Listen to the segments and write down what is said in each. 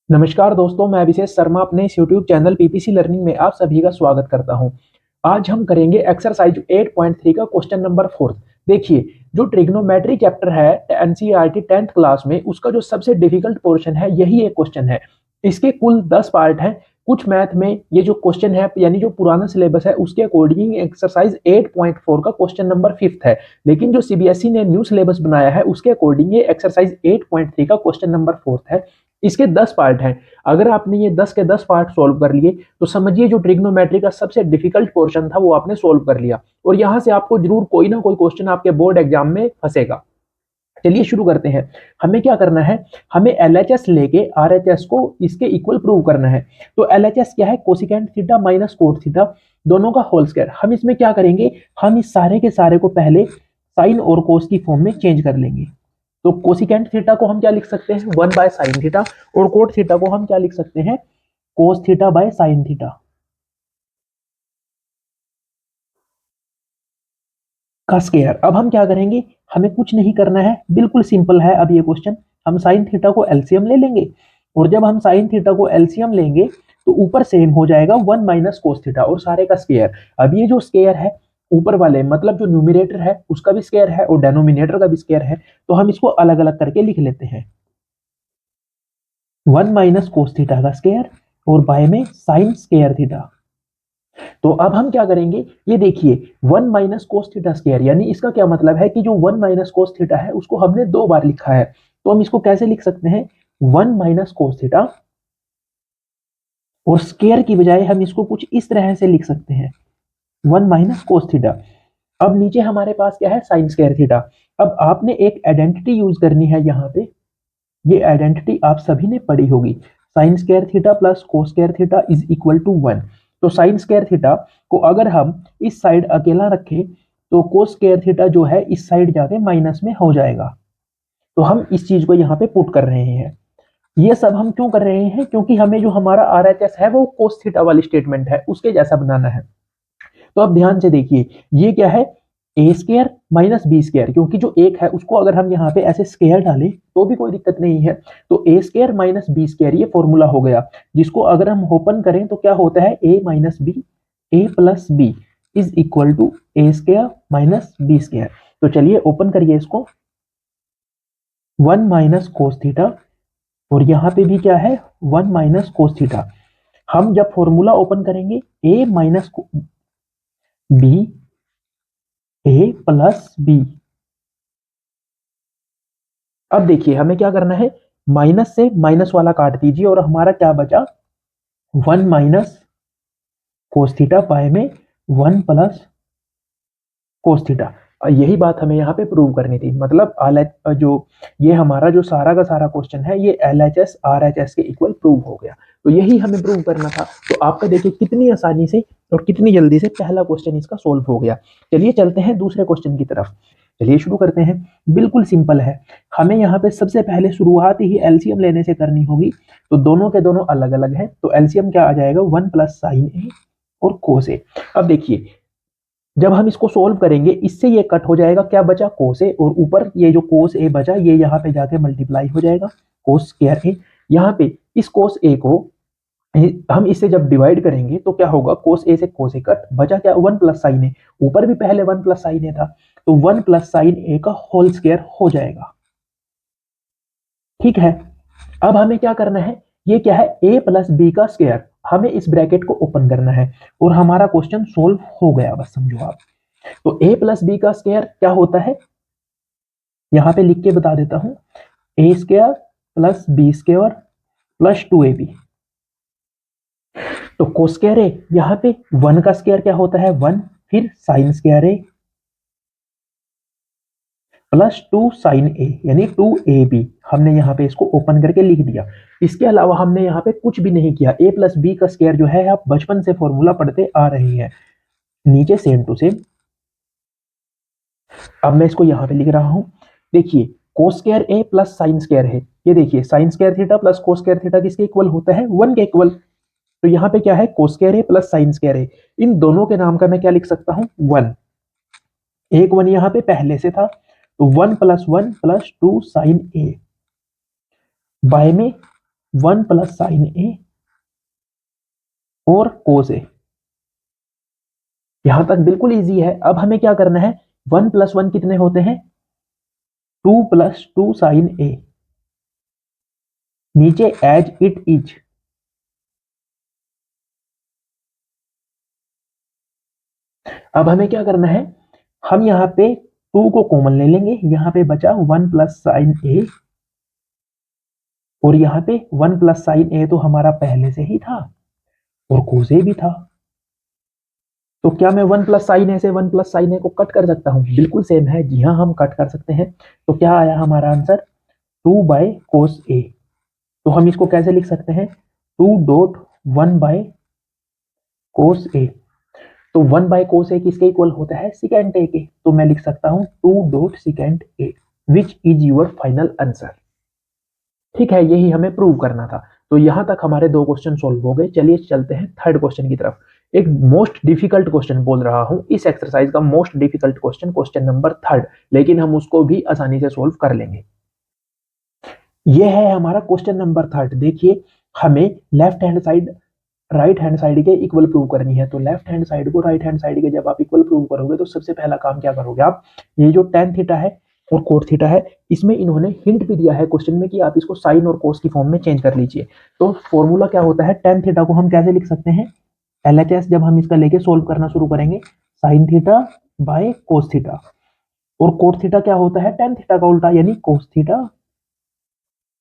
नमस्कार दोस्तों, मैं अभिषेक शर्मा अपने इस यूट्यूब चैनल पीपीसी लर्निंग में आप सभी का स्वागत करता हूं। आज हम करेंगे एक्सरसाइज 8.3 का क्वेश्चन नंबर 4। देखिए, जो ट्रिग्नोमेट्री चैप्टर है एनसीईआरटी 10th क्लास में, उसका जो सबसे डिफिकल्ट पोर्शन है यही एक क्वेश्चन है। इसके कुल 10 पार्ट हैं। कुछ मैथ में ये जो क्वेश्चन है यानी जो पुराना सिलेबस है उसके अकॉर्डिंग एक्सरसाइज 8.4 का क्वेश्चन नंबर 5 है, लेकिन जो सीबीएसई ने न्यू सिलेबस बनाया है उसके अकॉर्डिंग ये एक्सरसाइज 8.3 का क्वेश्चन नंबर 4 है। इसके 10 पार्ट हैं। अगर आपने ये 10 के 10 पार्ट सॉल्व कर लिए तो समझिए जो ट्रिग्नोमेट्री का सबसे डिफिकल्ट पोर्शन था वो आपने सॉल्व कर लिया, और यहां से आपको जरूर कोई ना कोई क्वेश्चन आपके बोर्ड एग्जाम में फंसेगा। चलिए शुरू करते हैं। हमें क्या करना है, हमें एलएचएस लेके आरएचएस को इसके इक्वल प्रूव करना है। तो एलएचएस क्या है, cosecant theta minus cot theta दोनों का होल स्क्वायर। हम इसमें क्या करेंगे, हम इस सारे के सारे को पहले साइन और कोस की फॉर्म में चेंज कर लेंगे। तो कोसिकेंट थीटा को हम क्या लिख सकते हैं, 1 बाय साइन थीटा, और कोट थीटा को हम क्या लिख सकते हैं, cos theta by sine theta का स्क्वायर। अब हम क्या करेंगे, हमें कुछ नहीं करना है, बिल्कुल सिंपल है। अब ये क्वेश्चन, हम साइन थीटा को एलसीएम ले लेंगे, और जब हम साइन थीटा को एलसीएम लेंगे तो ऊपर सेम हो जाएगा 1 माइनस कोस थीटा और सारे का स्क्वायर। अब ये जो स्क्वायर है ऊपर वाले मतलब जो न्यूमिनेटर है उसका भी स्क्वायर है और डेनोमिनेटर का भी स्क्वायर है, तो हम इसको अलग अलग करके लिख लेते हैं। 1 माइनस कोस थीटा का स्क्वायर और बाय में साइन स्क्वायर थीटा। तो अब हम क्या करेंगे, ये देखिए 1 माइनस कोस थीटा स्क्वायर, यानी इसका क्या मतलब है कि जो 1 माइनस कोस थीटा है उसको हमने 2 बार लिखा है। तो हम इसको कैसे लिख सकते हैं, 1 माइनस कोस थीटा, और स्क्वायर की बजाय हम इसको कुछ इस तरह से लिख सकते हैं, 1 माइनस कोस थीटा। अब नीचे हमारे पास क्या है, साइन स्क्वायर थीटा। अब आपने एक आइडेंटिटी यूज करनी है यहाँ पे, ये आइडेंटिटी आप सभी ने पढ़ी होगी, sine square theta plus cos square theta is equal to 1। तो साइन स्क्वायर थीटा को अगर हम इस साइड अकेला रखें तो कोस स्क्वायर थीटा जो है इस साइड जाके माइनस में हो जाएगा। तो हम इस चीज को यहाँ पे पुट कर रहे हैं। ये सब हम क्यों कर रहे हैं, क्योंकि हमें जो हमारा आरएचएस है वो कोस थीटा वाली स्टेटमेंट है उसके जैसा बनाना है। तो अब ध्यान से देखिए, ये क्या है, ए स्क्वायर माइनस बी स्क्वायर, क्योंकि जो एक है उसको अगर हम यहाँ पे ऐसे स्क्वायर डालें तो भी कोई दिक्कत नहीं है। तो ए स्क्वायर माइनस बी स्क्वायर ये फॉर्मूला हो गया, जिसको अगर हम ओपन करें तो क्या होता है, a minus B, A plus b is equal to a square minus B square. तो चलिए ओपन करिए इसको, 1 माइनस कोस थीटा, और यहाँ पे भी क्या है, 1 माइनस कोस थीटा। हम जब फॉर्मूला ओपन करेंगे ए माइनस बी, ए प्लस बी। अब देखिए हमें क्या करना है, माइनस से माइनस वाला काट दीजिए और हमारा क्या बचा, 1 माइनस कोस थीटा बाय में 1 प्लस कोस थीटा। यही बात हमें यहाँ पे प्रूव करनी थी, मतलब जो ये हमारा जो सारा का सारा क्वेश्चन है ये एलएचएस आरएचएस के इक्वल प्रूव हो गया। तो यही हमें प्रूव करना था। तो आपका देखिए कितनी आसानी से और कितनी जल्दी से पहला क्वेश्चन इसका सोल्व हो गया। चलिए चलते हैं दूसरे क्वेश्चन की तरफ। चलिए शुरू करते हैं। बिल्कुल सिंपल है, हमें यहाँ पे सबसे पहले शुरुआत ही एलसीएम लेने से करनी होगी। तो दोनों के दोनों अलग अलग है, तो एलसीएम क्या आ जाएगा, 1 प्लस साइन ए और कोस ए। अब देखिए जब हम इसको सोल्व करेंगे इससे ये कट हो जाएगा, क्या बचा, कोस ए, और ऊपर ये जो कोस ए बचा ये यहाँ पे जाके मल्टीप्लाई हो जाएगा कोस स्क्वायर ए। यहाँ पे इस कोस ए को हम इससे जब डिवाइड करेंगे तो क्या होगा, कोस ए से कोस ए कट, बचा क्या, 1 प्लस साइन ए, ऊपर भी पहले 1 प्लस साइन ए था, तो 1 प्लस साइन ए का होल स्क्वायर हो जाएगा। ठीक है, अब हमें क्या करना है, ये क्या है, ए प्लस बी का स्क्वायर, हमें इस ब्रैकेट को ओपन करना है और हमारा क्वेश्चन सोल्व हो गया, बस समझो आप। तो ए प्लस बी का स्क्वायर क्या होता है, यहां पे लिख के बता देता हूं, a square plus B square plus 2ab। तो कोस स्क्वायर ए, यहां पे 1 का स्क्वायर क्या होता है, 1, फिर sine square A plus 2 sine ए यानी 2ab। हमने यहाँ पे इसको ओपन करके लिख दिया। इसके अलावा हमने यहाँ पे कुछ भी नहीं किया। ए प्लस बी का स्क्वायर जो है आप बचपन से फॉर्मूला पढ़ते आ रहे हैं, नीचे सेम टू सेम। अब मैं इसको यहाँ पे लिख रहा हूं, देखिए कोस square A plus sine square है, ये देखिए sign square theta plus cos square theta किसके इक्वल होता है, 1 के इक्वल। तो यहाँ पे क्या है, कोस square A plus sine square है, इन दोनों के नाम का मैं क्या लिख सकता हूँ, 1। एक 1 यहाँ पे पहले से था, तो 1 प्लस 1 प्लस 2 साइन ए बाय में 1 प्लस साइन ए और कोस ए। यहां तक बिल्कुल इजी है। अब हमें क्या करना है, 1 प्लस 1 कितने होते हैं, 2 प्लस 2 साइन ए, नीचे एज इट इज। अब हमें क्या करना है, हम यहाँ पे 2 को कॉमन ले लेंगे, यहाँ पे बचा 1 प्लस साइन ए, और यहाँ पे 1 प्लस साइन ए तो हमारा पहले से ही था और कोस ए भी था। तो क्या मैं 1 प्लस साइन ए से 1 प्लस साइन ए को कट कर सकता हूँ? बिल्कुल सेम है, जी हाँ हम कट कर सकते हैं। तो क्या आया हमारा आंसर, 2 बाय कोस ए। तो हम इसको कैसे लिख सकते हैं, 2 डॉट 1 बाय कोस ए। तो 1 बाय कोस ए किसके इक्वल होता है, सिकेंट ए के। तो मैं लिख सकता हूं 2 dot secant A, which is your final answer. ठीक है, यही हमें प्रूव करना था। तो यहां तक हमारे 2 क्वेश्चन सोल्व हो गए। चलिए चलते हैं थर्ड क्वेश्चन की तरफ। एक मोस्ट डिफिकल्ट क्वेश्चन बोल रहा हूं, इस एक्सरसाइज का most difficult question, question number 3, लेकिन हम उसको भी आसानी से सोल्व कर लेंगे। यह है हमारा क्वेश्चन नंबर 3। देखिए, हमें left hand side right hand side के इक्वल प्रूव करनी है। तो लेफ्ट हैंड साइड को राइट हैंड साइड के जब आप इक्वल प्रूव करोगे तो सबसे पहला काम क्या करोगे आप, ये जो tan थीटा है और कोट थीटा है, इसमें इन्होंने हिंट भी दिया है क्वेश्चन में कि आप इसको साइन और कोस की फॉर्म में चेंज कर लीजिए। तो फॉर्मूला क्या होता है, tan थीटा को हम कैसे लिख सकते हैं, LHS जब हम इसका लेके सोल्व करना शुरू करेंगे, sine theta by cos theta. और कोट थीटा क्या होता है, tan थीटा का उल्टा, यानी cos theta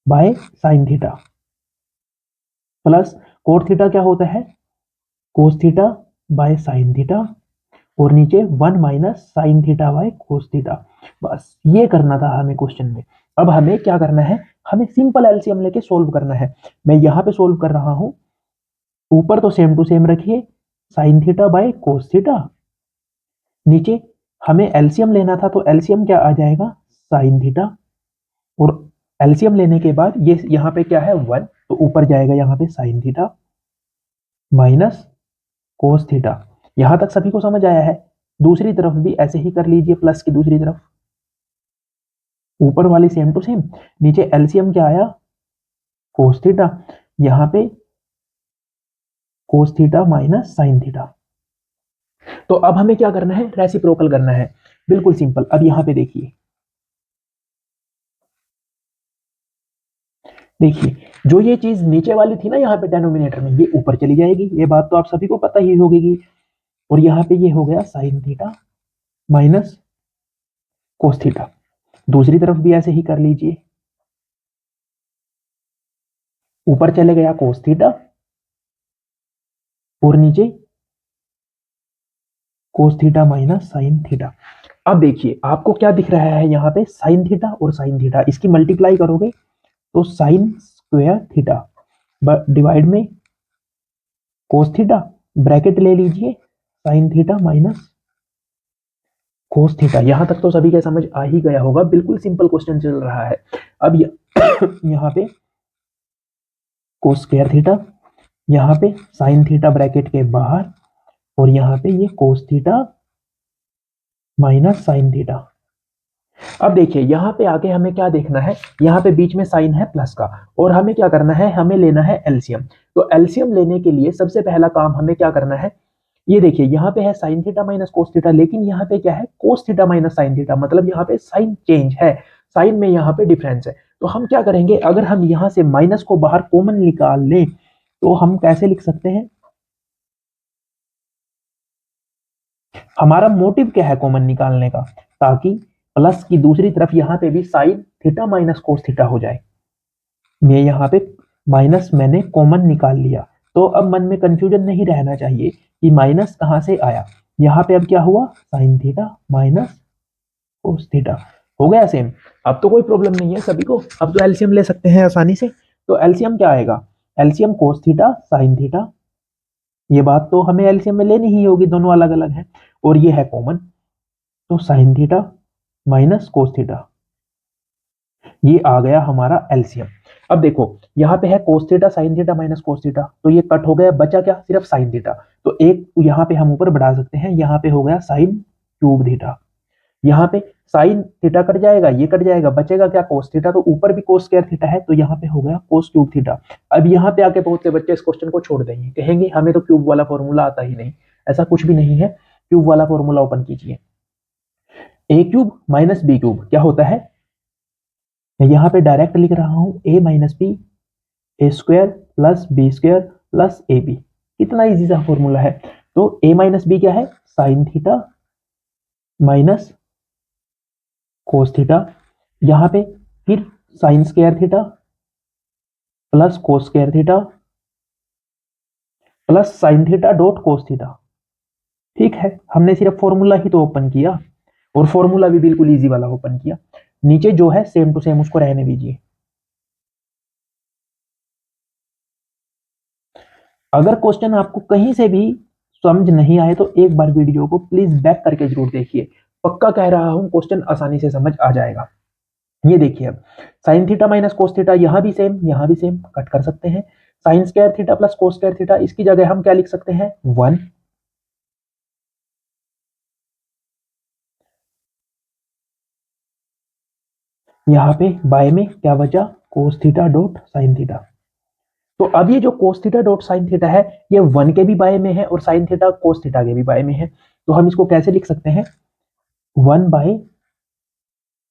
by sine theta, plus cot theta क्या होता है, cos theta by sine theta, और नीचे 1 minus sine theta by cos theta. बस ये करना था हमें क्वेश्चन में। अब हमें क्या करना है, हमें सिंपल एलसीएम लेके सोल्व करना है। मैं यहां पे सोल्व कर रहा हूं, ऊपर तो सेम टू सेम रखिए, sine theta by cos theta, नीचे हमें एलसीएम लेना था, तो एलसीएम क्या आ जाएगा, साइन थीटा, और एलसीएम लेने के बाद ये यहाँ पे क्या है 1, तो ऊपर जाएगा यहाँ पे sign theta minus cos theta. यहां तक सभी को समझ आया है। दूसरी तरफ भी ऐसे ही कर लीजिए, प्लस की दूसरी तरफ, ऊपर वाली सेम टू सेम, नीचे एलसीएम क्या आया, कोस थीटा, यहां पे cos theta minus sine theta. तो अब हमें क्या करना है, रेसिप्रोकल करना है, बिल्कुल सिंपल। अब यहां पे देखिए, देखिए जो ये चीज नीचे वाली थी ना यहाँ पे डेनोमिनेटर में, ये ऊपर चली जाएगी, ये बात तो आप सभी को पता ही होगी। और यहाँ पे ये हो गया sign theta minus cos theta. दूसरी तरफ भी ऐसे ही कर लीजिए, ऊपर चले गया कोस थीटा और नीचे cos theta minus sine theta. अब देखिए आपको क्या दिख रहा है, यहाँ पे साइन थीटा और साइन थीटा, इसकी मल्टीप्लाई करोगे तो साइन स्क्वायर थीटा डिवाइड में कोस थीटा, ब्रैकेट ले लीजिए, sign theta minus cos theta. यहां तक तो सभी का समझ आ ही गया होगा, बिल्कुल सिंपल क्वेश्चन चल रहा है। अब यहाँ पे कोस स्क्वायर थीटा, यहाँ पे साइन थीटा ब्रैकेट के बाहर, और यहाँ पे ये cos theta minus sine theta. अब देखिए यहाँ पे आके हमें क्या देखना है, यहाँ पे बीच में साइन है प्लस का, और हमें क्या करना है, हमें लेना है एलसीएम। तो एलसीएम लेने के लिए सबसे पहला काम हमें क्या करना है, ये देखिए यहाँ पे है sine theta minus cos theta, लेकिन यहाँ पे क्या है, cos theta minus sine theta, मतलब यहाँ पे साइन चेंज है, साइन में यहाँ पे डिफरेंस है। तो हम क्या करेंगे, अगर हम यहाँ से माइनस को बाहर कॉमन निकाल लें तो हम कैसे लिख सकते हैं, हमारा मोटिव क्या है कॉमन निकालने का, ताकि प्लस की दूसरी तरफ यहाँ पे भी sign theta minus cos theta हो जाए। मैं यहाँ पे माइनस मैंने कॉमन निकाल लिया, तो अब मन में कंफ्यूजन नहीं रहना चाहिए कि माइनस कहाँ से आया। यहाँ पे अब क्या हुआ, sign theta minus cos theta हो गया सेम। अब तो कोई प्रॉब्लम नहीं है सभी को, अब तो एलसीएम ले सकते हैं आसानी से। तो एलसीएम क्या आएगा, LCM cos theta sine theta, ये बात तो हमें एलसीएम में लेनी ही होगी, दोनों अलग अलग है, और ये है कॉमन, तो sign theta minus cos theta, ये आ गया हमारा एलसीएम। अब देखो यहाँ पे है cos theta sine theta minus cos theta, तो ये कट हो गया, बचा क्या, सिर्फ साइन थीटा। तो एक यहाँ पे हम ऊपर बढ़ा सकते हैं, यहाँ पे हो गया साइन क्यूब थीटा, यहाँ पे साइन थीटा कट जाएगा, ये कट जाएगा, बचेगा क्या, कोस थीटा। तो ऊपर भी कोस स्क्वायर थीटा है तो यहाँ पे हो गया कोस क्यूब थीटा। अब यहाँ पे आके बहुत से बच्चे इस क्वेश्चन को छोड़ देंगे, कहेंगे हमें तो क्यूब वाला फॉर्मूला आता ही नहीं। ऐसा कुछ भी नहीं है। क्यूब वाला फॉर्मूला ओपन कीजिए। ए क्यूब माइनस बी क्यूब क्या होता है, मैं यहाँ पे डायरेक्ट लिख रहा हूं, a minus B a square plus B square plus a b. कितना इजी सा फॉर्मूला है। तो ए माइनस बी क्या है, sine theta minus cos theta, यहां पे फिर sine square theta plus cos square theta plus sine theta dot cos theta. ठीक है, हमने सिर्फ फॉर्मूला ही तो ओपन किया, और फॉर्मूला भी बिल्कुल इजी वाला ओपन किया। नीचे जो है सेम टू सेम उसको रहने दीजिए। अगर क्वेश्चन आपको कहीं से भी समझ नहीं आए तो एक बार वीडियो को प्लीज बैक करके जरूर देखिए। पक्का कह रहा हूं क्वेश्चन आसानी से समझ आ जाएगा। ये देखिए, अब sign theta minus cos theta, यहां भी सेम यहां भी सेम, कट कर सकते हैं। Sign square theta plus cos square theta, इसकी जगह हम क्या लिख सकते हैं, 1। यहाँ पे बाय में क्या बचा, cos theta dot sine theta. तो अब ये जो cos theta dot sine theta है, ये 1 के भी बाय में है और साइन थीटा कोस थीटा के भी बाय में है। तो हम इसको कैसे लिख सकते हैं, 1 by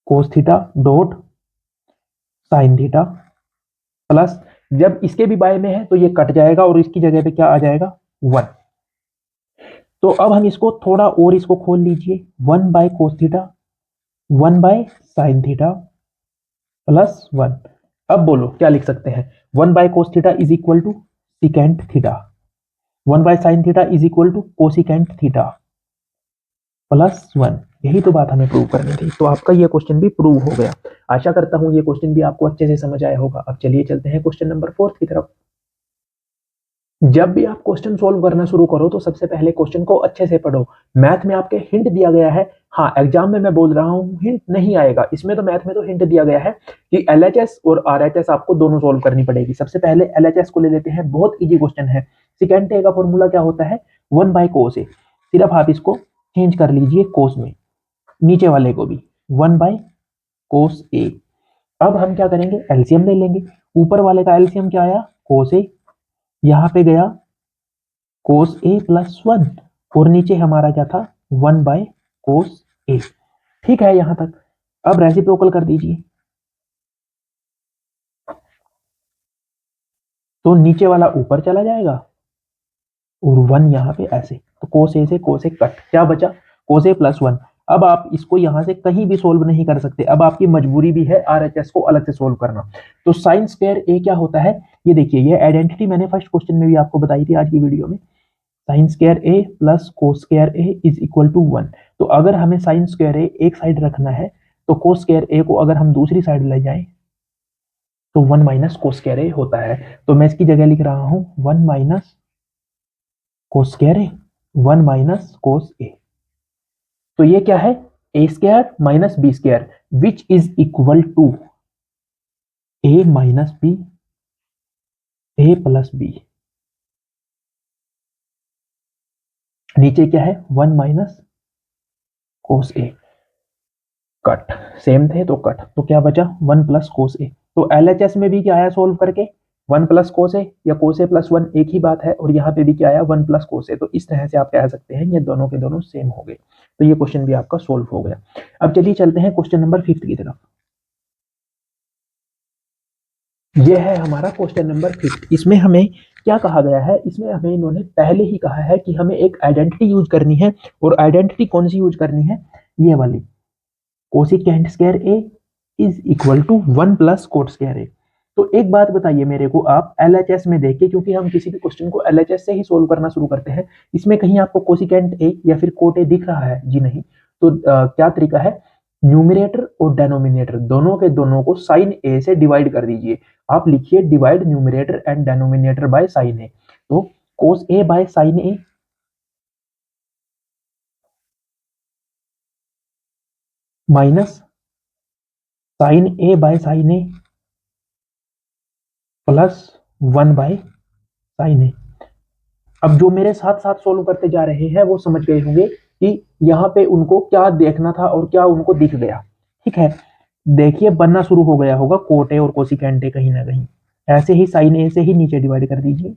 cos theta dot sign theta plus, जब इसके भी बाय में है तो ये कट जाएगा और इसकी जगह पे क्या आ जाएगा, 1। तो अब हम इसको थोड़ा और इसको खोल लीजिए, 1 by cos theta 1 by sine theta plus 1। अब बोलो क्या लिख सकते हैं, 1 by cos theta is equal to secant theta, 1 by sine theta is equal to cosecant theta plus 1। यही तो बात हमें प्रूव करनी थी। तो आपका ये क्वेश्चन भी प्रूव हो गया। आशा करता हूं ये क्वेश्चन भी आपको अच्छे से समझ आया होगा। अब चलिए चलते हैं क्वेश्चन नंबर 4 की तरफ। जब भी आप क्वेश्चन सोल्व करना शुरू करो तो सबसे पहले क्वेश्चन को अच्छे से पढ़ो। मैथ में आपके हिंट दिया गया है, हाँ एग्जाम में मैं बोल रहा हूँ हिंट नहीं आएगा, इसमें तो मैथ में तो हिंट दिया गया है कि एलएचएस और आरएचएस आपको दोनों सोल्व करनी पड़ेगी। सबसे पहले एलएचएस को ले लेते हैं, बहुत इजी क्वेश्चन है। सेकेंड ए का फॉर्मूला क्या होता है, 1 बाय कोस ए। सिर्फ आप इसको चेंज कर लीजिए कोस में, नीचे वाले को भी 1 बाय कोस ए। अब हम क्या करेंगे, एलसीएम ले लेंगे। ऊपर वाले का एलसीएम क्या आया, कोस ए, यहाँ पे गया कोस ए प्लस 1, और नीचे हमारा क्या था, 1 बाय कोस ए। ठीक है यहां तक। अब रेसिप्रोकल कर दीजिए, तो नीचे वाला ऊपर चला जाएगा और 1 यहाँ पे ऐसे, तो कोस ए से कोस ए कट, क्या बचा, कोस ए प्लस 1। अब आप इसको यहां से कहीं भी सोल्व नहीं कर सकते, अब आपकी मजबूरी भी है आरएचएस को अलग से सोल्व करना। तो साइन स्क्वायर ए क्या होता है, ये देखिए, ये आइडेंटिटी मैंने फर्स्ट क्वेश्चन में भी आपको बताई थी आज की वीडियो में। Sine square A plus cos square A is equal to 1। तो अगर हमें साइन स्क्वायर ए एक साइड रखना है तो कोस स्क्वायर ए को अगर हम दूसरी साइड ले जाएं तो 1 माइनस कोस स्क्वायर ए होता है। तो मैं इसकी जगह लिख रहा हूं 1 minus cos square a, 1 minus cos a. तो ये क्या है, ए square minus B square which is equal to A minus B A plus b. नीचे क्या है, 1 minus cos a, cut, same थे तो कट, तो क्या बचा, 1 प्लस कोस ए। तो एलएचएस में भी क्या आया सोल्व करके, 1 प्लस कोस ए या कोस ए प्लस 1 एक ही बात है, और यहाँ पे भी क्या आया, 1 प्लस कोस ए। तो इस तरह से आप कह सकते हैं ये दोनों के दोनों सेम हो गए। तो ये क्वेश्चन भी आपका सोल्व हो गया। अब चलिए चलते हैं क्वेश्चन नंबर 5 की तरफ। ये है हमारा क्वेश्चन नंबर 5। इसमें हमें क्या कहा गया है, इसमें हमें इन्होंने पहले ही कहा है कि हमें एक आइडेंटिटी यूज करनी है, और आइडेंटिटी कौन सी यूज करनी है, ये वाली, cosecant square A is equal to 1 plus cot square ए। तो एक बात बताइए मेरे को आप एलएचएस में देखिए, क्योंकि हम किसी भी क्वेश्चन को एलएचएस से ही सोल्व करना शुरू करते हैं, इसमें कहीं आपको कोसिकेंट ए या फिर कोट ए दिख रहा है, जी नहीं। तो क्या तरीका है, न्यूमरेटर और डेनोमिनेटर दोनों के दोनों को साइन ए से डिवाइड कर दीजिए। आप लिखिए divide numerator and denominator by sine a. तो cos A by sine a minus sine A by sine a plus 1 by sine a. अब जो मेरे साथ साथ सोल्व करते जा रहे हैं वो समझ गए होंगे कि यहाँ पे उनको क्या देखना था और क्या उनको दिख गया। ठीक है, देखिए बनना शुरू हो गया होगा कोट ए और कोसिकेंट ए कहीं ना कहीं। ऐसे ही साइन ए से ही नीचे डिवाइड कर दीजिए।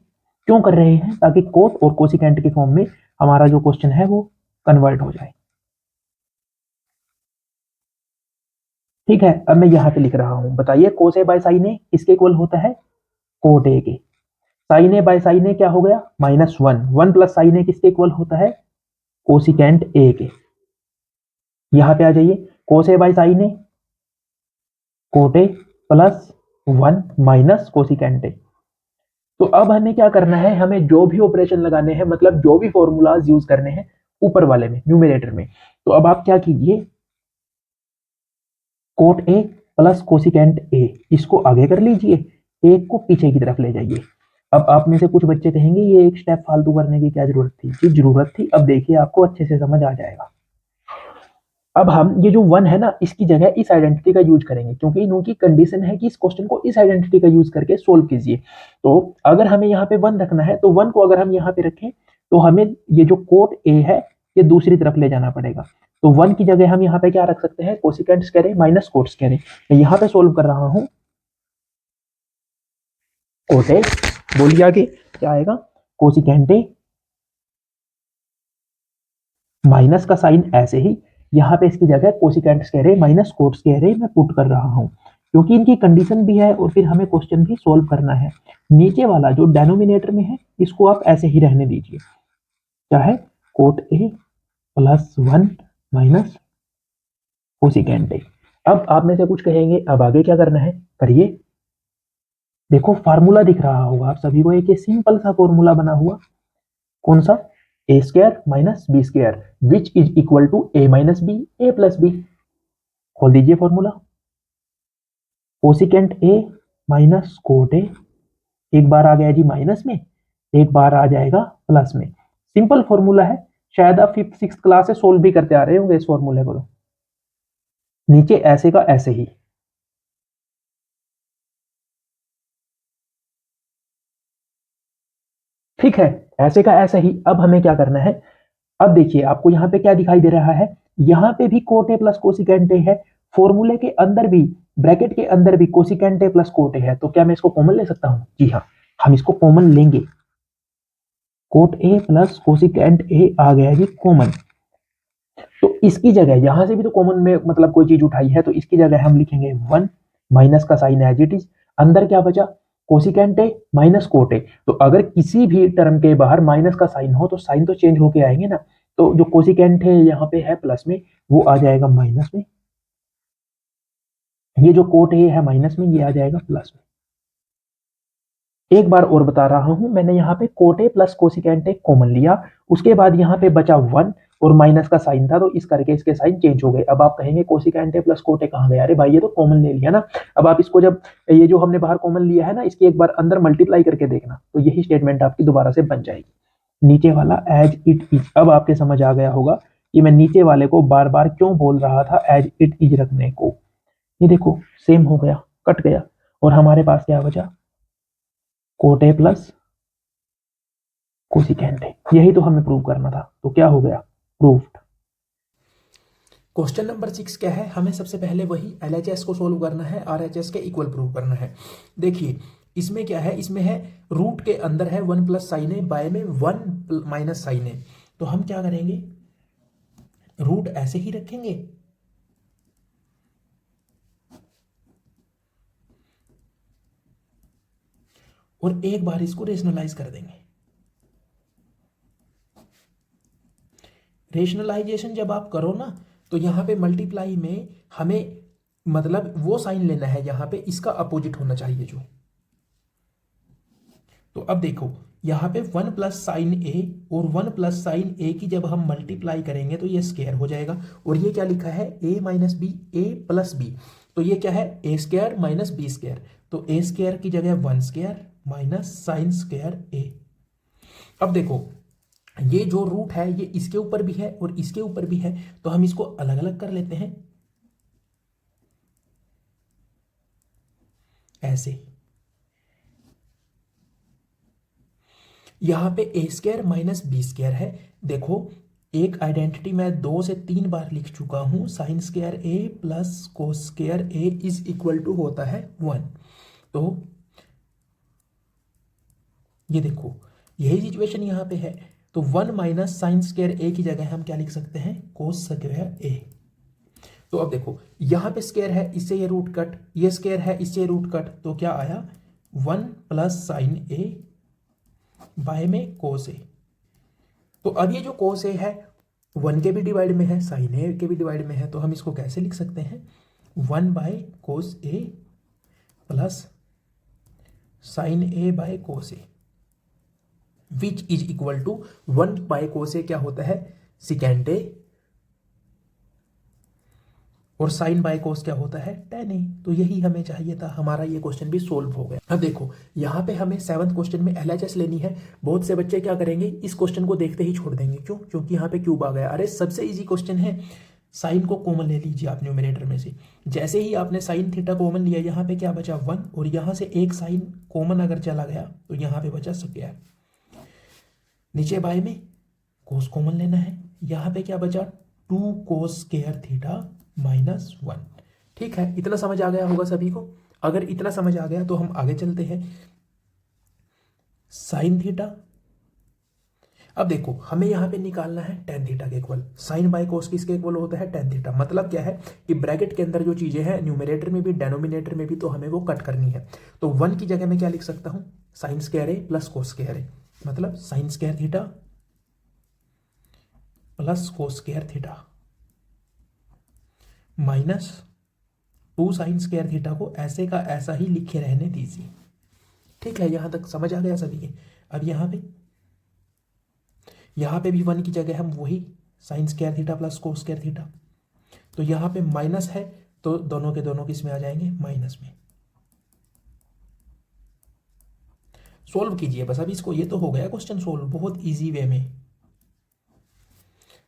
क्यों कर रहे हैं? ताकि कोट और कोसिकेंट के फॉर्म में हमारा जो क्वेश्चन है वो कन्वर्ट हो जाए। ठीक है, अब मैं यहाँ पे लिख रहा हूं, बताइए कोस ए बाय साइन ए किसके इक्वल होता है? कोट ए के। साइन ए बाय साइन ए क्या हो गया? -1। 1 प्लस साइन ए किसके इक्वल होता है? कोसिकेंट ए के। यहां पे आ जाइए, cos A by sine A cot A plus 1 minus cosecant A. तो अब हमें क्या करना है? हमें जो भी ऑपरेशन लगाने हैं, मतलब जो भी फॉर्मूलाज यूज करने हैं ऊपर वाले में, न्यूमरेटर में, तो अब आप क्या कीजिए, कोट ए प्लस कोसिकेंट ए इसको आगे कर लीजिए, एक को पीछे की तरफ ले जाइए। अब आप में से कुछ बच्चे कहेंगे ये एक स्टेप फालतू करने की क्या जरूरत थी? जी जरूरत थी, अब देखिए आपको अच्छे से समझ आ जाएगा। अब हम ये जो 1 है ना, इसकी जगह इस आइडेंटिटी का यूज करेंगे, क्योंकि इनकी कंडीशन है कि इस क्वेश्चन को इस आइडेंटिटी का यूज करके सोल्व कीजिए। तो अगर हमें यहाँ पे 1 रखना है, तो 1 को अगर हम यहाँ पे रखें तो हमें ये जो कोट ए है ये दूसरी तरफ ले जाना पड़ेगा। तो 1 की जगह हम यहाँ पे क्या रख सकते हैं? Cosecant square minus cot square. मैं यहाँ पे सोल्व कर रहा हूँ कोट ए, बोलिए आगे क्या आएगा? कोसिकेंट ए माइनस का साइन ऐसे ही, यहाँ पे इसकी जगह कोसिकेंट स्क्वायर ए माइनस कोट स्क्वायर ए मैं पुट कर रहा हूँ, क्योंकि इनकी कंडीशन भी है और फिर हमें क्वेश्चन भी सोल्व करना है। नीचे वाला जो डेनोमिनेटर में है इसको आप ऐसे ही रहने दीजिए, चाहे coat A plus 1 minus cosecant ए। अब आप में से कुछ कहेंगे अब आगे क्या करना है? करिए। देखो फार्मूला दिख रहा होगा आप सभी को, एक सिंपल सा फॉर्मूला बना हुआ, कौन सा? A square minus B square which is equal to A minus B A plus B. खोल दीजिए formula, cosecant A minus cot A, एक बार आ गया जी माइनस में, एक बार आ जाएगा प्लस में। सिंपल फॉर्मूला है, शायद आप 5th 6th क्लास से सोल्व भी करते आ रहे होंगे इस फॉर्मूले को। तो नीचे ऐसे का ऐसे ही, ठीक है, ऐसे का ऐसे ही। अब हमें क्या करना है? अब देखिए आपको यहाँ पे क्या दिखाई दे रहा है, यहाँ पे भी कोट ए प्लस कोसिकेंट ए है, फॉर्मूले के अंदर भी, ब्रैकेट के अंदर भी cosecant A plus cot A है। तो क्या मैं इसको कॉमन ले सकता हूँ? जी हाँ, हम इसको कॉमन लेंगे। Cot A plus cosecant A आ गया जी कॉमन। तो इसकी जगह यहां से भी तो कॉमन में मतलब कोई चीज उठाई है, तो इसकी जगह हम लिखेंगे 1 माइनस का साइन एज इट इज। अंदर क्या बचा? कोसिकेंट ए माइनस कोट ए। तो अगर किसी भी टर्म के बाहर माइनस का साइन हो तो साइन तो चेंज होके आएंगे ना। तो जो कोसिकेंट है यहाँ पे है प्लस में, वो आ जाएगा माइनस में। ये जो कोट ए है माइनस में, ये आ जाएगा प्लस में। एक बार और बता रहा हूं, मैंने यहाँ पे coat A plus cosecant A common लिया, उसके बाद यहाँ पे बचा 1 और माइनस का साइन था, तो इस करके इसके साइन चेंज हो गए। अब आप कहेंगे cosecant A plus cot A कहाँ गया? अरे भाई ये तो कॉमन ले लिया ना। अब आप इसको जब ये जो हमने बाहर कॉमन लिया है ना, इसकी एक बार अंदर मल्टीप्लाई करके देखना, तो यही स्टेटमेंट आपकी दोबारा से बन जाएगी। नीचे वाला एज इट इज। अब आपके समझ आ गया होगा कि मैं नीचे वाले को बार बार क्यों बोल रहा था एज इट इज रखने को। ये देखो सेम हो गया, कट गया, और हमारे पास क्या बचा? कोट ए प्लस कोसिकेंट है। यही तो हमें प्रूव करना था, तो क्या हो गया? प्रूव्ड। क्वेश्चन नंबर 6 क्या है? हमें सबसे पहले वही एलएचएस को सोल्व करना है, आरएचएस के इक्वल प्रूव करना है। देखिए इसमें क्या है, इसमें है रूट के अंदर है 1 प्लस साइन ए, बाय में 1 माइनस साइन ए। तो हम क्या करेंगे? रूट ऐसे ही रखेंगे, और एक बार इसको रेशनलाइज कर देंगे। रेशनलाइजेशन जब आप करो ना, तो यहाँ पे मल्टीप्लाई में हमें मतलब वो साइन लेना है, यहाँ पे इसका अपोजिट होना चाहिए जो। तो अब देखो यहाँ पे 1 प्लस साइन ए और 1 प्लस साइन ए की जब हम मल्टीप्लाई करेंगे तो ये स्क्वायर हो जाएगा, और ये क्या लिखा है? A minus B, A plus B. तो ये क्या है? ए स्क्वायर माइनस बी स्क्वायर। तो ए स्क्वायर की जगह 1 स्क्वायर माइनस साइन स्क्वायर ए। अब देखो ये जो रूट है ये इसके ऊपर भी है और इसके ऊपर भी है, तो हम इसको अलग अलग कर लेते हैं ऐसे। यहां पे ए स्क्वायर माइनस बी स्क्वायर है। देखो एक आइडेंटिटी मैं 2 से 3 बार लिख चुका हूं, sine square A plus cos square A is equal to होता है 1। तो ये देखो यही सिचुएशन यहाँ पे है, तो 1 माइनस साइन स्क्वायर ए की जगह हम क्या लिख सकते हैं, कोस स्क्वायर ए। तो अब देखो यहाँ पे स्क्वायर है, इससे ये रूट कट, ये स्क्वायर है, इससे रूट कट, तो क्या आया 1 प्लस साइन ए बाय में कोस ए। तो अब ये जो कोस ए है 1 के भी डिवाइड में है, साइन ए के भी डिवाइड में है, तो हम इसको कैसे लिख सकते हैं, 1 by cos A plus sine A by cos A, which is equal to 1 by cos A क्या होता है, सिकेंड ए, और साइन बाय कोस क्या होता है, tan ए। तो यही हमें चाहिए था, हमारा ये क्वेश्चन भी सोल्व हो गया। अब देखो यहाँ पे हमें 7th क्वेश्चन में LHS लेनी है। बहुत से बच्चे क्या करेंगे, इस क्वेश्चन को देखते ही छोड़ देंगे, क्यों, क्योंकि यहाँ पे क्यूब आ गया। अरे सबसे इजी क्वेश्चन है, साइन को कॉमन ले लीजिए आप न्यूमरेटर में से। जैसे ही आपने साइन थीटा कॉमन लिया, यहाँ पे क्या बचा 1, और यहाँ से एक साइन कॉमन अगर चला गया तो यहाँ पे बचा स्क्वायर। नीचे बाय में कोस कॉमन लेना है, यहाँ पे क्या बचा 2 कोस स्क्वायर थीटा माइनस 1। ठीक है, इतना समझ आ गया होगा सभी को। अगर इतना समझ आ गया तो हम आगे चलते हैं। साइन थीटा, अब देखो हमें यहाँ पे निकालना है टेन थीटा के इक्वल। साइन बाय कोस किसके इक्वल होता है, टेन थीटा। मतलब क्या है कि ब्रैकेट के अंदर जो चीजें हैं न्यूमरेटर में भी डेनोमिनेटर में भी, तो हमें वो कट करनी है। तो 1 की जगह में क्या लिख सकता हूं, sine square A plus cos square ए, मतलब sign square theta plus cos square theta minus 2 sign square theta को ऐसे का ऐसा ही लिखे रहने दीजिए। ठीक है, यहां तक समझ आ गया सभी के। अब यहाँ पे भी 1 की जगह हम वही sign square theta plus cos square theta, तो यहाँ पे माइनस है तो दोनों के दोनों किस में आ जाएंगे, माइनस में। सोल्व कीजिए बस अभी इसको, ये तो हो गया क्वेश्चन सोल्व बहुत इजी वे में।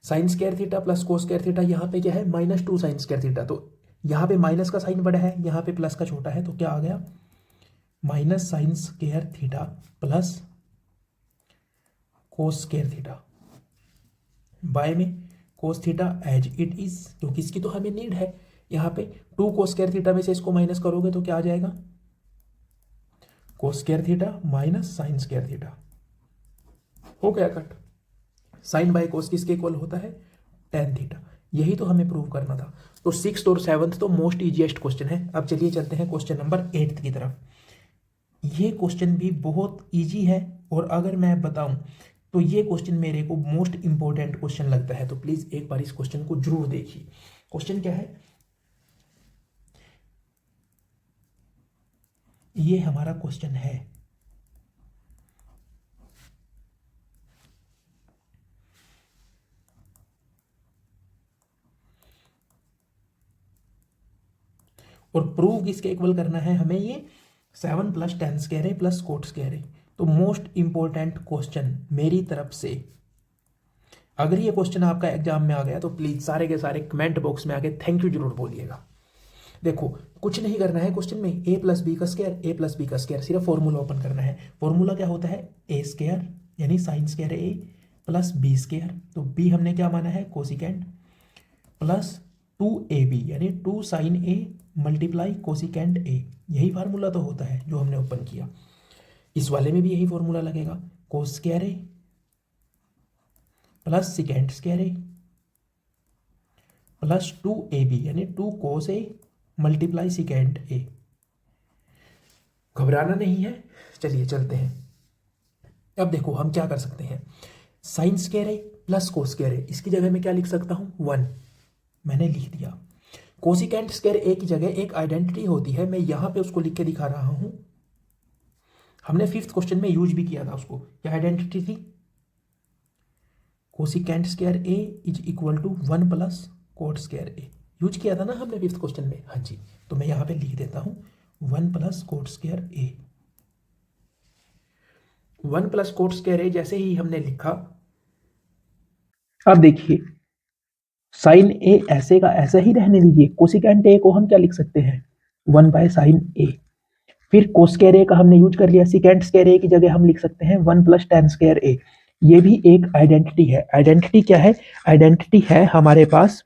Sine square theta plus cos square theta, यहाँ पे क्या है -2 साइन स्क्वायर थीटा, तो यहाँ पे माइनस का साइन बड़ा है, यहाँ पे प्लस का छोटा है, तो क्या आ गया minus sine square theta plus cos square theta by में cos theta as it is, क्योंकि इसकी तो हमें नीड है। यहाँ पे 2 कोस स्क्वायर थीटा में से इसको माइनस करोगे तो क्या आ जाएगा, कोस square theta minus sine square theta, हो गया कट। साइन बाय कोस किसके इक्वल होता है, टेन थीटा। यही तो हमें प्रूव करना था। तो 6th और 7th तो मोस्ट इजीएस्ट क्वेश्चन है। अब चलिए चलते हैं क्वेश्चन नंबर 8 की तरफ। ये क्वेश्चन भी बहुत इजी है, और अगर मैं बताऊं तो ये क्वेश्चन मेरे को मोस्ट इंपॉर्टेंट क्वेश्चन लगता है, तो प्लीज एक बार इस क्वेश्चन को जरूर देखिए। क्वेश्चन क्या है, ये हमारा क्वेश्चन है, और प्रूव किसके इक्वल करना है हमें, ये 7 plus tan square A plus cot square ए। तो मोस्ट इंपॉर्टेंट क्वेश्चन मेरी तरफ से। अगर ये क्वेश्चन आपका एग्जाम में आ गया तो प्लीज सारे के सारे कमेंट बॉक्स में आके थैंक यू जरूर बोलिएगा। देखो कुछ नहीं करना है क्वेश्चन में, ए प्लस बी का स्क्वायर, ए प्लस बी का स्क्वायर, सिर्फ फॉर्मूला ओपन करना है। फॉर्मूला क्या होता है, ए स्क्वायर यानी sine square A plus B square, तो बी हमने क्या माना है, कोसिकेंट, प्लस 2ab यानी 2 sine A multiply cosecant A. यही फार्मूला तो होता है जो हमने ओपन किया। इस वाले में भी यही फॉर्मूला लगेगा, कोस square A plus secant square A plus 2ab यानी 2 कोस ए मल्टीप्लाई सिकेंट ए। घबराना नहीं है, चलिए चलते हैं। अब देखो हम क्या कर सकते हैं, sign square A plus cos square ए, इसकी जगह मैं क्या लिख सकता हूं, 1 मैंने लिख दिया। कोसिकेंट स्क्वायर ए की जगह एक आइडेंटिटी होती है, मैं यहां पे उसको लिख के दिखा रहा हूं। हमने 5th क्वेश्चन में यूज भी किया था उसको। क्या आइडेंटिटी थी, cosecant square A is equal to 1 plus cot square A. Use किया था ना हमने 5th क्वेश्चन में, हाँ जी। तो मैं यहां पे लिख देता हूं 1 plus cot square a. 1 plus cot square ए जैसे ही हमने लिखा, अब देखिए साइन ए ऐसे का ऐसा ही रहने दीजिए। कोसिकेंट ए को हम क्या लिख सकते हैं, 1 बाय साइन ए। फिर कोस स्क्वायर ए का हमने यूज कर लिया, सिकेंट स्क्वायर ए की जगह हम लिख सकते हैं 1 प्लस टेन स्क्वायर ए। ये भी एक आइडेंटिटी है। आइडेंटिटी क्या है? आइडेंटिटी है हमारे पास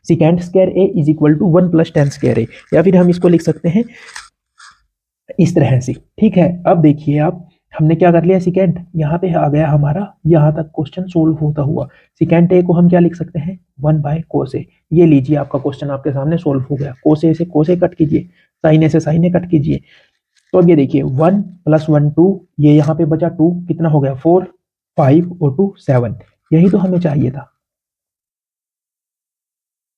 secant square A is equal to 1 plus tan square A, या फिर हम इसको लिख सकते हैं इस तरह से। ठीक है, अब देखिए आप, हमने क्या कर लिया, सिकेंड यहाँ पे आ गया हमारा, यहाँ तक क्वेश्चन सोल्व होता हुआ। सिकेंड ए को हम क्या लिख सकते हैं, 1 बाय कोस ए। ये लीजिए आपका क्वेश्चन आपके सामने सोल्व हो गया। कोस ए से कोस ए कट कीजिए, साइन ए से साइन ए कट कीजिए। तो अब ये देखिए 1 प्लस 1 2, ये यहाँ पे बचा 2, कितना हो गया 4, 5 और 2 7। यही तो हमें चाहिए था।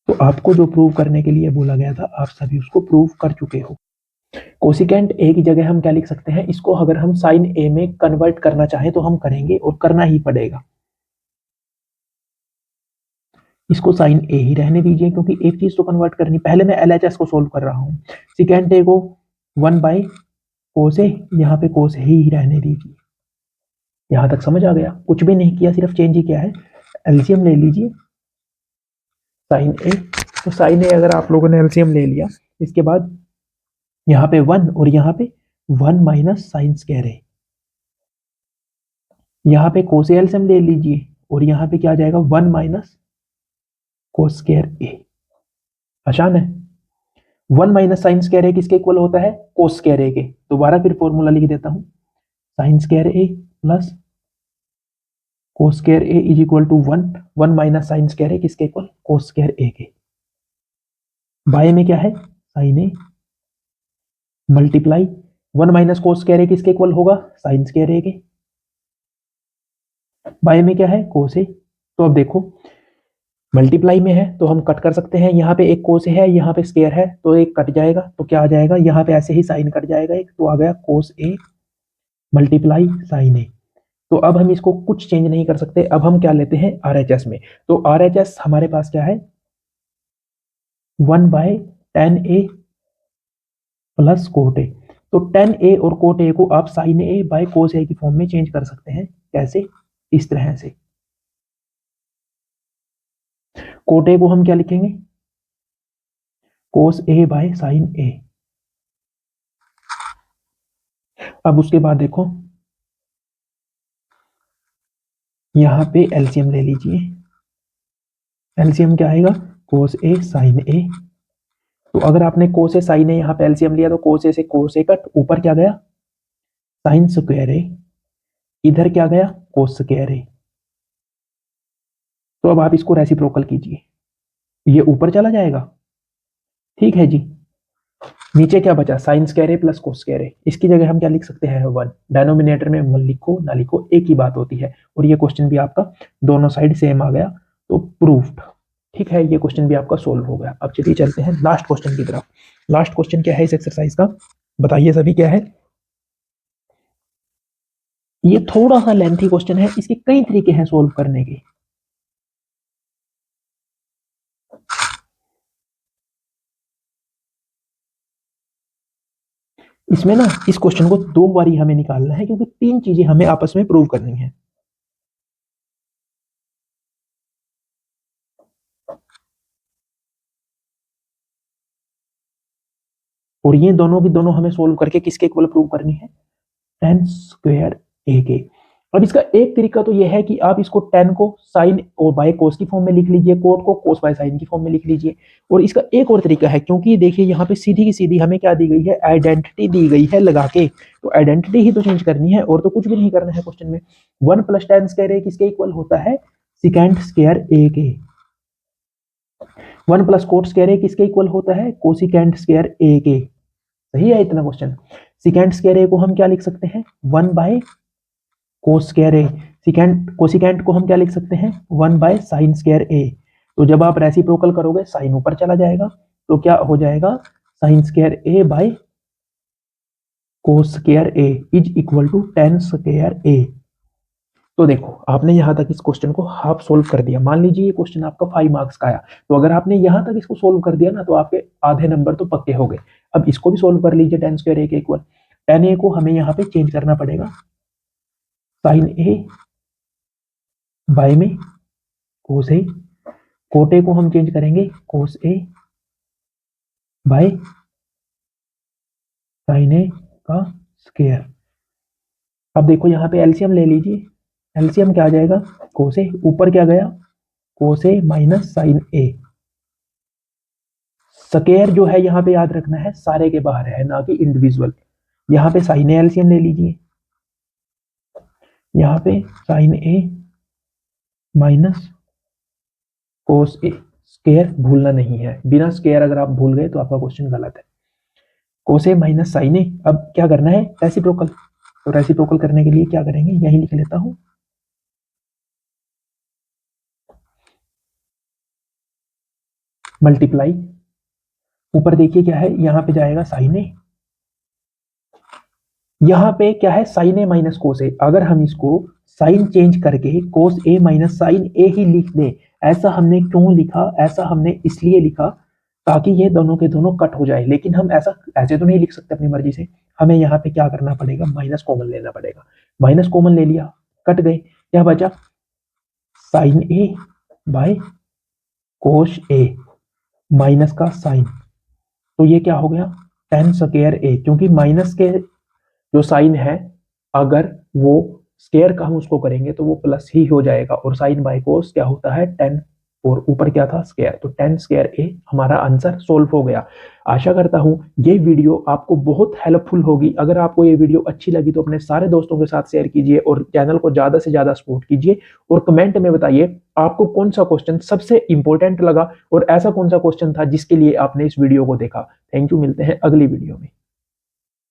तो आपको जो प्रूव करने के लिए बोला गया था आप सभी उसको प्रूव कर चुके हो। कोसिकेंट ए की जगह हम क्या लिख सकते हैं, इसको अगर हम साइन ए में कन्वर्ट करना चाहें तो हम करेंगे और करना ही पड़ेगा। इसको साइन ए ही रहने दीजिए क्योंकि एक चीज तो कन्वर्ट करनी। पहले मैं एलएचएस को सोल्व कर रहा हूं। सिकेंट ए को 1 बाई कोस ए, यहाँ पे कोस ही रहने दीजिए। यहां तक समझ आ गया? कुछ भी नहीं किया, सिर्फ चेंज ही किया है। एलसीएम ले लीजिए साइन ए। तो साइन ए अगर आप लोगों ने एलसीएम ले लिया, इसके बाद यहाँ पे 1 और यहाँ पे 1 माइनस साइन स्क्वायर ए। यहाँ पे कोस एलसीएम ले लीजिए और यहाँ पे क्या आ जाएगा 1 माइनस कोस स्क्वायर ए। आसान है। 1 माइनस साइन स्क्वायर ए किसके इक्वल होता है, कोस स्क्वायर ए के। दोबारा फिर फॉर्मूला लिख देता हूं, sine square A plus cos square A is equal to 1। 1 minus sine square A किसके इक्वल, कोस स्क्वायर ए के। बाय में क्या है, sign A multiply 1 minus cos square A किसके इक्वल होगा, साइन स्क्वायर ए के। बाय में क्या है, कोस ए। तो अब देखो मल्टीप्लाई में है तो हम कट कर सकते हैं। यहाँ पे एक कोस है, यहाँ पे स्क्वायर है, तो एक कट जाएगा तो क्या आ जाएगा, यहाँ पे ऐसे ही साइन कट जाएगा एक, तो आ गया कोस ए मल्टीप्लाई साइन ए। तो अब हम इसको कुछ चेंज नहीं कर सकते। अब हम क्या लेते हैं आरएचएस में। तो आरएचएस हमारे पास क्या है, 1 by ten A plus cot A. तो टेन ए और कोट ए को आप साइन ए बाय कोस ए की फॉर्म में चेंज कर सकते हैं। कैसे, इस तरह से। कोट ए को हम क्या लिखेंगे, कोस ए बाय साइन ए। अब उसके बाद देखो यहां पे एलसीएम ले लीजिए। एलसीएम क्या आएगा, कोस ए साइन ए। तो अगर आपने कोस ए साइन ए यहाँ पे एलसीएम लिया तो कोस ए से कोस ए कट, ऊपर क्या गया साइन स्क्वायर ए, इधर क्या गया कोस स्क्वायर ए। तो अब आप इसको रेसिप्रोकल कीजिए, ये ऊपर चला जाएगा। ठीक है जी, नीचे क्या बचा, sign square A plus cos square ए। इसकी जगह हम क्या लिख सकते हैं 1। डिनोमिनेटर में 1 लिखो ना लिखो एक ही बात होती है। और ये क्वेश्चन भी आपका दोनों साइड सेम आ गया, तो प्रूफ्ड। ठीक है, ये क्वेश्चन भी आपका सोल्व हो गया। अब चलिए चलते हैं लास्ट क्वेश्चन की तरफ। लास्ट क्वेश्चन क्या है इस एक्सरसाइज का, बताइए सभी क्या है। ये थोड़ा सा लेंथी क्वेश्चन है, इसके कई तरीके हैं सोल्व करने के। इसमें ना इस क्वेश्चन को 2 बारी हमें निकालना है क्योंकि 3 चीजें हमें आपस में प्रूव करनी है। और ये दोनों की दोनों हमें सोल्व करके किसके इक्वल प्रूव करनी है, टेन स्क्वायर ए के। अब इसका एक तरीका तो यह है कि आप इसको टेन को साइन और बाय कोस की फॉर्म में लिख लीजिए, कोट को कोस बाय साइन की फॉर्म में लिख लीजिए। और इसका एक और तरीका है, क्योंकि देखिए यहाँ पे सीधी की सीधी हमें क्या दी गई है, आइडेंटिटी दी गई है लगा के। तो आइडेंटिटी ही तो चेंज करनी है और तो कुछ भी नहीं करना है क्वेश्चन में। 1 प्लस टेन स्क्वायर ए किसके इक्वल होता है, सिकेंड स्क्वायर ए के। 1 प्लस कोट स्क्वायर ए किसके इक्वल होता है, कोसिकेंड स्क्वायर ए के। सही है इतना क्वेश्चन। सिकेंड स्क्वायर ए को हम क्या लिख सकते हैं, 1 by cos square A. Secant cosecant को हम क्या लिख सकते हैं, 1 बाय साइन स्क्वायर ए। तो जब आप रेसिप्रोकल करोगे साइन ऊपर चला जाएगा, तो क्या हो जाएगा, sine square A by cos square A is equal to tan square ए। तो देखो आपने यहां तक इस क्वेश्चन को हाफ सोल्व कर दिया। मान लीजिए ये क्वेश्चन आपका 5 मार्क्स का आया, तो अगर आपने यहां तक इसको सोल्व कर दिया ना तो आपके आधे नंबर तो पक्के हो गए। अब इसको भी सोल्व कर लीजिए, टेन स्क्वायर ए के इक्वल। टेन ए को हमें यहाँ पे चेंज करना पड़ेगा, साइन ए बाय में कोस ए। कोट ए को हम चेंज करेंगे कोस ए बाय साइन ए का स्क्वायर। अब देखो यहाँ पे एलसीएम ले लीजिए, एलसीएम क्या आ जाएगा, कोस ए, ऊपर क्या गया, कोस A minus sine A. Square जो है यहाँ पे याद रखना है सारे के बाहर है, ना कि इंडिविजुअल। यहाँ पे साइन ए एलसीएम ले लीजिए, यहाँ पे sign a minus cos A, square भूलना नहीं है, बिना स्क्वायर अगर आप भूल गए तो आपका क्वेश्चन गलत है। कोस ए माइनस साइन ए, अब क्या करना है, रेसिप्रोकल। तो रेसिप्रोकल करने के लिए क्या करेंगे, यही लिख लेता हूं, मल्टीप्लाई, ऊपर देखिए क्या है, यहां पे जाएगा साइन ए, यहां पे क्या है साइन ए माइनस कोस ए, अगर हम इसको साइन चेंज करके कोस ए माइनस साइन ए ही लिख दें, ऐसा हमने क्यों लिखा, ऐसा हमने इसलिए लिखा ताकि ये दोनों के दोनों कट हो जाए, लेकिन हम ऐसा ऐसे तो नहीं लिख सकते अपनी मर्जी से, हमें यहाँ पे क्या करना पड़ेगा, माइनस कॉमन लेना पड़ेगा। माइनस कॉमन ले लिया, कट गए, क्या बचा, sine A by cos A minus का साइन, तो ये क्या हो गया, टेन स्क्वायर ए, क्योंकि माइनस के जो साइन है अगर वो स्क्वायर का हम उसको करेंगे तो वो प्लस ही हो जाएगा, और साइन बाय कोस क्या होता है 10, और ऊपर क्या था स्क्वायर, तो 10 स्क्वायर ए हमारा आंसर सोल्व हो गया। आशा करता हूं ये वीडियो आपको बहुत हेल्पफुल होगी। अगर आपको ये वीडियो अच्छी लगी तो अपने सारे दोस्तों के साथ शेयर कीजिए और चैनल को ज्यादा से ज्यादा सपोर्ट कीजिए, और कमेंट में बताइए आपको कौन सा क्वेश्चन सबसे इंपॉर्टेंट लगा और ऐसा कौन सा क्वेश्चन था जिसके लिए आपने इस वीडियो को देखा। थैंक यू, मिलते हैं अगली वीडियो में।